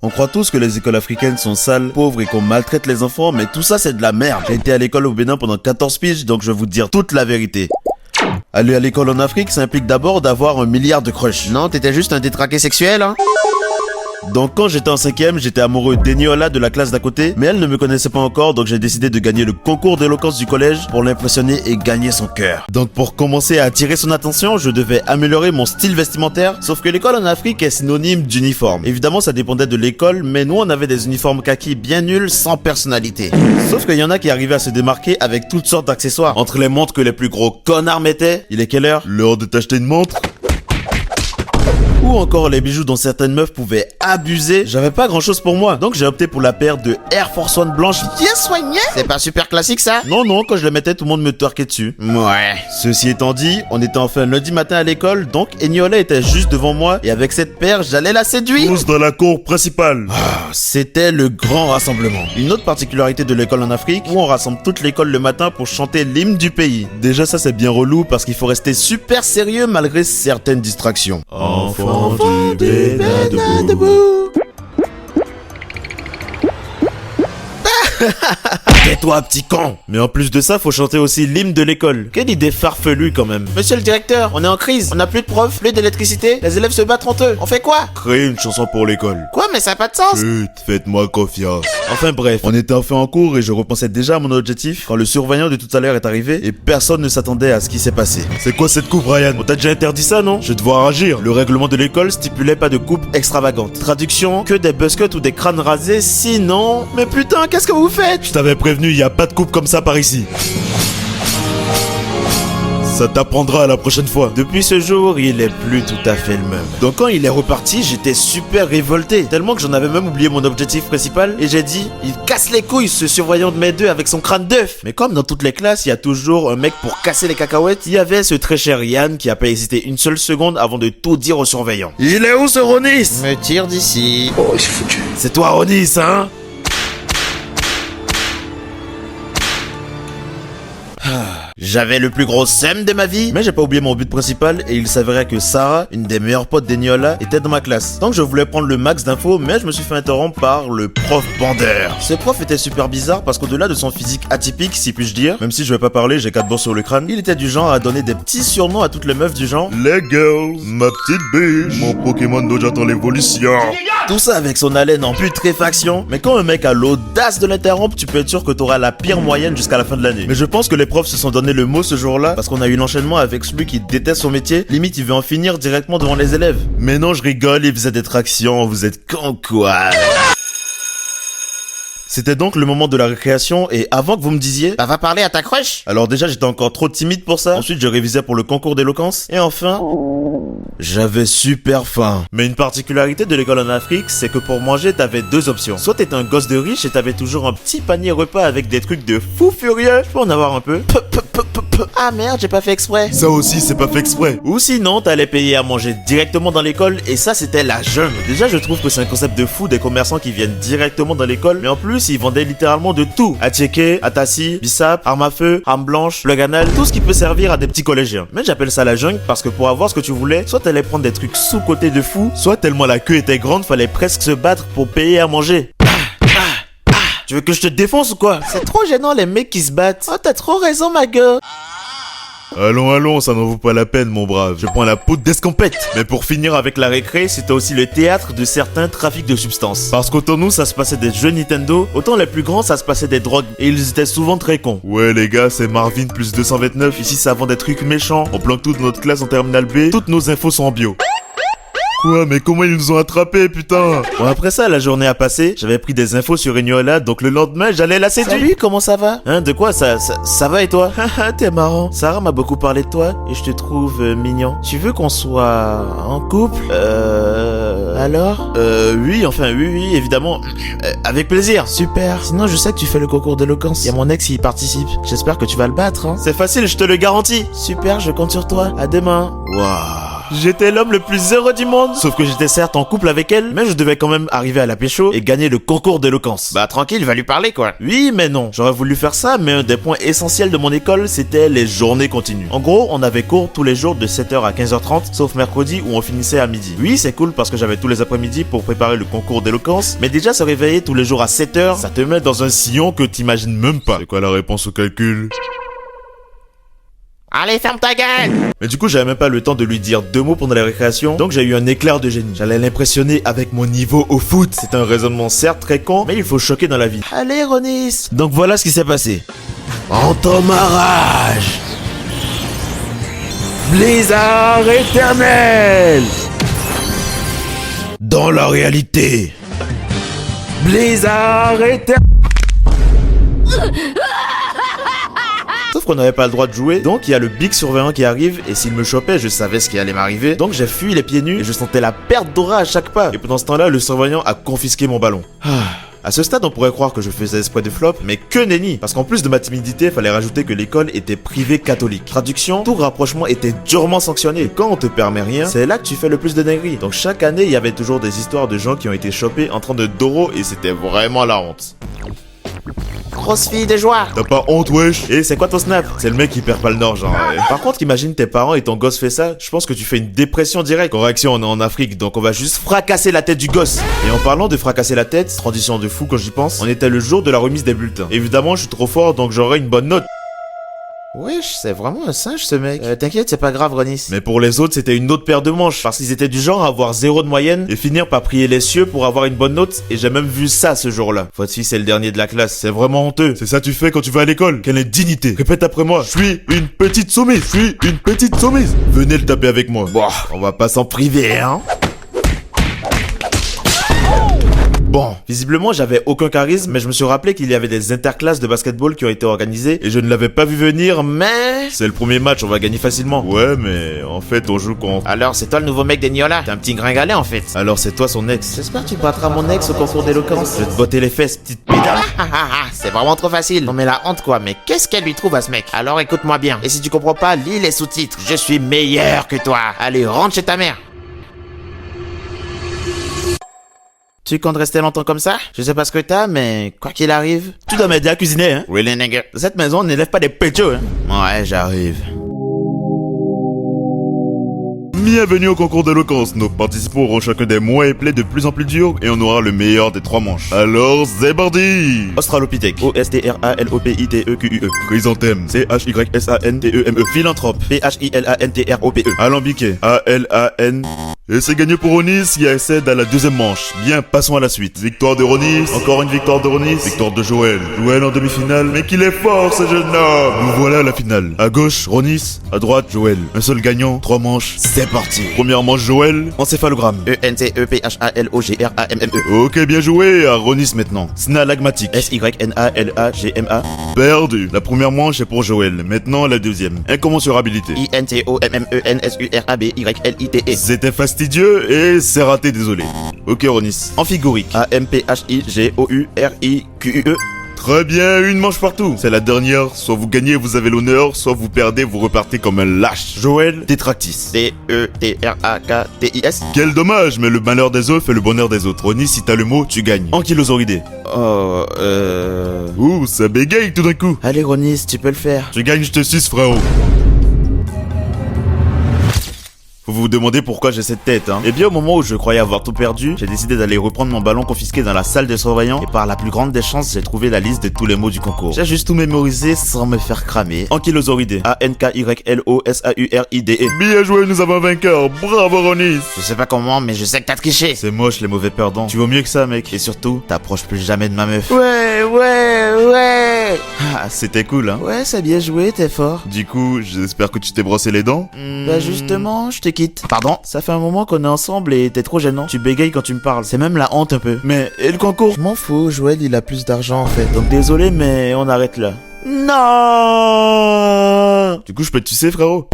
On croit tous que les écoles africaines sont sales, pauvres et qu'on maltraite les enfants, mais tout ça c'est de la merde. J'ai été à l'école au Bénin pendant 14 piges, donc je vais vous dire toute la vérité. Aller à l'école en Afrique, ça implique d'abord d'avoir 1 milliard de crushs. Non, t'étais juste un détraqué sexuel, hein. Donc quand j'étais en 5ème, j'étais amoureux d'Eniola de la classe d'à côté, mais elle ne me connaissait pas encore, donc j'ai décidé de gagner le concours d'éloquence du collège pour l'impressionner et gagner son cœur. Donc pour commencer à attirer son attention, je devais améliorer mon style vestimentaire, sauf que l'école en Afrique est synonyme d'uniforme. Évidemment ça dépendait de l'école, mais nous on avait des uniformes kaki bien nuls, sans personnalité. Sauf qu'il y en a qui arrivaient à se démarquer avec toutes sortes d'accessoires. Entre les montres que les plus gros connards mettaient, il est quelle heure? L'heure de t'acheter une montre? Ou encore les bijoux dont certaines meufs pouvaient abuser, j'avais pas grand chose pour moi. Donc j'ai opté pour la paire de Air Force One blanche bien soignée. C'est pas super classique ça? Non, quand je les mettais, tout le monde me twerkait dessus. Ouais. Ceci étant dit, on était enfin lundi matin à l'école, donc Eniola était juste devant moi, et avec cette paire, j'allais la séduire. Tous dans la cour principale. C'était le grand rassemblement. Une autre particularité de l'école en Afrique, où on rassemble toute l'école le matin pour chanter l'hymne du pays. Déjà ça c'est bien relou, parce qu'il faut rester super sérieux malgré certaines distractions. Enfant du Bénin debout. Tais-toi, petit con! Mais en plus de ça, faut chanter aussi l'hymne de l'école. Quelle idée farfelue quand même. Monsieur le directeur, on est en crise. On n'a plus de profs, plus d'électricité. Les élèves se battent entre eux. On fait quoi? Créer une chanson pour l'école. Quoi? Mais ça n'a pas de sens. Chut, faites-moi confiance. Enfin bref, on était enfin en cours et je repensais déjà à mon objectif quand le surveillant de tout à l'heure est arrivé et personne ne s'attendait à ce qui s'est passé. C'est quoi cette coupe, Ryan? On t'a déjà interdit ça, non? Je vais devoir agir. Le règlement de l'école stipulait pas de coupe extravagante. Traduction, que des buzzcuts ou des crânes rasés, sinon... Mais putain, qu'est-ce que vous faites? Je t'avais prévenu, y a pas de coupe comme ça par ici. Ça t'apprendra à la prochaine fois. Depuis ce jour, il est plus tout à fait le même. Donc quand il est reparti, j'étais super révolté. Tellement que j'en avais même oublié mon objectif principal. Et j'ai dit, il casse les couilles ce surveillant de mes deux avec son crâne d'œuf. Mais comme dans toutes les classes, il y a toujours un mec pour casser les cacahuètes, il y avait ce très cher Yann qui a pas hésité une seule seconde avant de tout dire au surveillant. Il est où ce Ronis? Me tire d'ici. Oh, il s'est foutu. C'est toi Ronis, hein? J'avais le plus gros seum de ma vie, mais j'ai pas oublié mon but principal et il s'avérait que Sarah, une des meilleures potes d'Eniola, était dans ma classe. Donc je voulais prendre le max d'infos, mais je me suis fait interrompre par le prof bandeur. Ce prof était super bizarre parce qu'au-delà de son physique atypique, si puis-je dire, même si je vais pas parler, j'ai 4 bords sur le crâne, il était du genre à donner des petits surnoms à toutes les meufs du genre les girls, ma petite biche, mon Pokémon dont j'attends l'évolution. Tout ça avec son haleine en putréfaction, mais quand un mec a l'audace de l'interrompre, tu peux être sûr que t'auras la pire moyenne jusqu'à la fin de l'année. Mais je pense que les profs se sont donné le mot ce jour-là parce qu'on a eu l'enchaînement avec celui qui déteste son métier, limite il veut en finir directement devant les élèves. Mais non, je rigole, il faisait des tractions, vous êtes con quoi. C'était donc le moment de la récréation et avant que vous me disiez Bah va parler à ta crush. alors déjà j'étais encore trop timide pour ça, ensuite je révisais pour le concours d'éloquence et enfin j'avais super faim. Mais une particularité de l'école en Afrique, c'est que pour manger t'avais deux options. Soit t'étais un gosse de riche et t'avais toujours un petit panier repas avec des trucs de fou furieux, je peux en avoir un peu. Ah merde, j'ai pas fait exprès. Ça aussi c'est pas fait exprès. Ou sinon t'allais payer à manger directement dans l'école et ça c'était la jungle. Déjà je trouve que c'est un concept de fou des commerçants qui viennent directement dans l'école, mais en plus ils vendaient littéralement de tout. Attiéké, atassi, bissap, arme à feu, arme blanche, plug anal, tout ce qui peut servir à des petits collégiens. Mais j'appelle ça la jungle parce que pour avoir ce que tu voulais, soit t'allais prendre des trucs sous-côté de fou, soit tellement la queue était grande fallait presque se battre pour payer à manger. Tu veux que je te défonce ou quoi? C'est trop gênant les mecs qui se battent. Oh t'as trop raison ma gueule. Allons, ça n'en vaut pas la peine, mon brave. Je prends la poudre d'escampette. Mais pour finir avec la récré, c'était aussi le théâtre de certains trafics de substances. Parce qu'autant nous, ça se passait des jeux Nintendo, autant les plus grands, ça se passait des drogues. Et ils étaient souvent très cons. Ouais, les gars, c'est Marvin plus 229. Ici, ça vend des trucs méchants. On planque toute notre classe en terminale B. Toutes nos infos sont en bio. Quoi? Mais comment ils nous ont attrapés, putain? Bon, après ça, la journée a passé. J'avais pris des infos sur Eniola, donc le lendemain, j'allais la séduire. Salut, comment ça va? Hein, de quoi? Ça va et toi? Haha, t'es marrant. Sarah m'a beaucoup parlé de toi et je te trouve mignon. Tu veux qu'on soit en couple? Alors? Oui, évidemment. Avec plaisir. Super. Sinon, je sais que tu fais le concours d'éloquence. Y'a mon ex qui y participe. J'espère que tu vas le battre, hein. C'est facile, je te le garantis. Super, je compte sur toi. À demain. Waouh. J'étais l'homme le plus heureux du monde. Sauf que j'étais certes en couple avec elle, mais je devais quand même arriver à la pécho et gagner le concours d'éloquence. Bah tranquille, va lui parler quoi. Oui, mais non. J'aurais voulu faire ça, mais un des points essentiels de mon école, c'était les journées continues. En gros, on avait cours tous les jours de 7h à 15h30, sauf mercredi où on finissait à midi. Oui, c'est cool parce que j'avais tous les après-midi pour préparer le concours d'éloquence, mais déjà se réveiller tous les jours à 7h, ça te met dans un sillon que t'imagines même pas. C'est quoi la réponse au calcul? Allez, ferme ta gueule. Mais du coup, j'avais même pas le temps de lui dire 2 mots pendant la récréation, donc j'ai eu un éclair de génie. J'allais l'impressionner avec mon niveau au foot. C'est un raisonnement certes très con, mais il faut choquer dans la vie. Allez, Ronis. Donc voilà ce qui s'est passé. Entends ma rage. Blizzard éternel. Dans la réalité. Blizzard éternel. Sauf qu'on n'avait pas le droit de jouer, donc il y a le big surveillant qui arrive, et s'il me chopait, je savais ce qui allait m'arriver. Donc j'ai fui les pieds nus, et je sentais la perte d'aura à chaque pas. Et pendant ce temps-là, le surveillant a confisqué mon ballon. À ce stade, on pourrait croire que je faisais esprit de flop, mais que nenni. Parce qu'en plus de ma timidité, il fallait rajouter que l'école était privée catholique. Traduction, tout rapprochement était durement sanctionné. Et quand on te permet rien, c'est là que tu fais le plus de dingueries. Donc chaque année, il y avait toujours des histoires de gens qui ont été chopés en train de doro, et c'était vraiment la honte. Grosse fille de joie. T'as pas honte, wesh? Et c'est quoi ton snap? C'est le mec qui perd pas le nord, genre. Par contre, imagine tes parents et ton gosse fait ça, je pense que tu fais une dépression directe. Correction, on est en Afrique, donc on va juste fracasser la tête du gosse. Et en parlant de fracasser la tête, tradition de fou quand j'y pense, on était le jour de la remise des bulletins. Évidemment, je suis trop fort, donc j'aurai une bonne note. Wesh, c'est vraiment un singe ce mec. T'inquiète, c'est pas grave, Ronis. Mais pour les autres, c'était une autre paire de manches, parce qu'ils étaient du genre à avoir 0 de moyenne et finir par prier les cieux pour avoir une bonne note, et j'ai même vu ça ce jour-là. Votre fils est le dernier de la classe, c'est vraiment honteux. C'est ça tu fais quand tu vas à l'école? Quelle indignité? Répète après moi. Je suis une petite soumise, je suis une petite soumise. Venez le taper avec moi. Bon, on va pas s'en priver, hein. Bon, visiblement j'avais aucun charisme, mais je me suis rappelé qu'il y avait des interclasses de basketball qui ont été organisées et je ne l'avais pas vu venir, mais... C'est le premier match, on va gagner facilement. Ouais, mais en fait on joue contre... Alors c'est toi le nouveau mec d'Eniola? T'es un petit gringalet en fait. Alors c'est toi son ex. J'espère que tu battras mon ex au concours d'éloquence. Je vais te botter les fesses, petite pédale. C'est vraiment trop facile. Non mais la honte quoi, mais qu'est-ce qu'elle lui trouve à ce mec? Alors écoute-moi bien, et si tu comprends pas, lis les sous-titres. Je suis meilleur que toi. Allez, rentre chez ta mère. Tu comptes rester longtemps comme ça? Je sais pas ce que t'as, mais quoi qu'il arrive... Tu dois m'aider à cuisiner, hein? Really, nigga? Dans cette maison, on n'élève pas des péchos, hein? Ouais, j'arrive. Bienvenue au concours d'éloquence. Nos participants auront chacun des mots et plaies de plus en plus durs et on aura le meilleur des 3 manches. Alors, c'est parti! Australopithèque. O-S-T-R-A-L-O-P-I-T-E-Q-U-E. Chrysanthème. C-H-Y-S-A-N-T-E-M-E. Philanthrope. P-H-I-L-A-N-T-R-O-P-E. Alambiqué. A-L-A-N... Et c'est gagné pour Ronis qui accède à la deuxième manche. Bien, passons à la suite. Victoire de Ronis. Encore une victoire de Ronis. Victoire de Joël. Joël en demi-finale. Mais qu'il est fort ce jeune homme. Nous voilà à la finale. À gauche, Ronis. À droite, Joël. Un seul gagnant. 3 manches. C'est parti. Première manche, Joël. Encéphalogramme. E-N-T-E-P-H-A-L-O-G-R-A-M-M-E. Ok, bien joué. À Ronis maintenant. Synalagmatique. S-Y-N-A-L-A-G-M-A. Perdu. La première manche est pour Joël. Maintenant, la deuxième. Incommensurabilité. I-N-T-O-M-M-E-N-S-U-R-A-B-Y-L-I-T-E. C'était fastidieux et c'est raté, désolé. Ok, Ronis. Amphigorique. A-M-P-H-I-G-O-U-R-I-Q-U-E. Très bien, une manche partout. C'est la dernière. Soit vous gagnez, vous avez l'honneur. Soit vous perdez, vous repartez comme un lâche. Joël, Tétractis. D-E-T-R-A-K-T-I-S. Quel dommage, mais le malheur des uns fait le bonheur des autres. Ronis, si t'as le mot, tu gagnes. Ankylosauridae. Ouh, ça bégaye tout d'un coup. Allez, Ronis, tu peux le faire. Tu gagnes, je te suce, frérot. Vous vous demandez pourquoi j'ai cette tête, hein? Eh bien, au moment où je croyais avoir tout perdu, j'ai décidé d'aller reprendre mon ballon confisqué dans la salle des surveillants et par la plus grande des chances, j'ai trouvé la liste de tous les mots du concours. J'ai juste tout mémorisé sans me faire cramer. Ankylosauridé. A-N-K-Y-L-O-S-A-U-R-I-D-E. Bien joué, nous avons un vainqueur. Bravo, Ronis. Je sais pas comment, mais je sais que t'as triché. C'est moche, les mauvais perdants. Tu vaux mieux que ça, mec. Et surtout, t'approches plus jamais de ma meuf. Ouais. Ah, c'était cool, hein? Ouais, c'est bien joué, t'es fort. Du coup, j'espère que tu t'es brossé les dents. Bah justement, je te quitte. Pardon? Ça fait un moment qu'on est ensemble et t'es trop gênant. Tu bégayes quand tu me parles. C'est même la honte un peu. Mais, et le concours? Je m'en fous, Joël il a plus d'argent en fait. Donc désolé, mais on arrête là. Non! Du coup, je peux te sucer, frérot?